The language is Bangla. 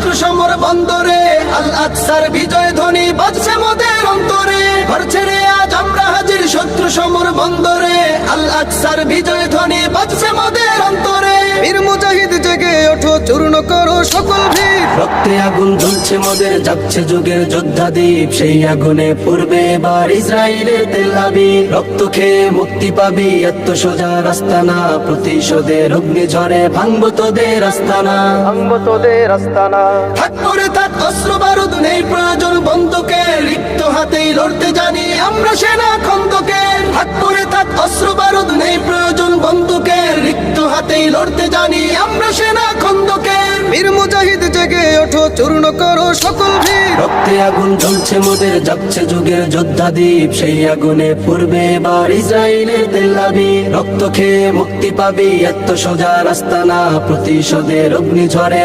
শত্রু সমর বন্দরে, আল আকসার বিজয় ধ্বনি বাজছে মোদের অন্তরে। ঘর ছেড়ে আজ আমরা হাজির শত্রু সমর বন্দরে, আল আকসার বিজয় ধ্বনি বাজছে মোদের অন্তরে। বীর মুজাহিদ জেগে ওঠো, চূর্ণ করো সকল ভিড়। রক্তে আগুন জ্বলছে মোদের, যাচ্ছে যুগের যোদ্ধা দ্বীপ। সেই আগুনে পূর্বে এবার ইসরায়েলের তেল আবিব। রক্ত খেয়ে মুক্তি পাবি, এত সোজা রাস্তা না। প্রতিশোধের অগ্নি ঝরে ভাঙবো তোদের আস্তানা, ভাঙবো তোদের আস্তানা। থাক পরে থাক অস্ত্র বারুদ, নেই প্রয়োজন বন্দুকের। রিক্ত হাতেই লড়তে জানি আমরা সেনা খন্দকের। থাক পরে থাক অস্ত্র বারুদ, নেই প্রয়োজন বন্দুকের। রিক্ত হাতেই লড়তে জানি আমরা সেনা খন্দকের। বীর মুজাহিদ জেগে ওঠো, চূর্ণ করো সকল ভিড়। রক্তে আগুন জ্বলছে মোদের, যাচ্ছে যুগের যোদ্ধা দ্বীপ। সেই আগুনে পূর্বে এবার ইসরায়েলের তেল আবিব। রক্ত খেয়ে মুক্তি পাবি, এত সোজা রাস্তা না। প্রতিশোধের অগ্নি ঝরে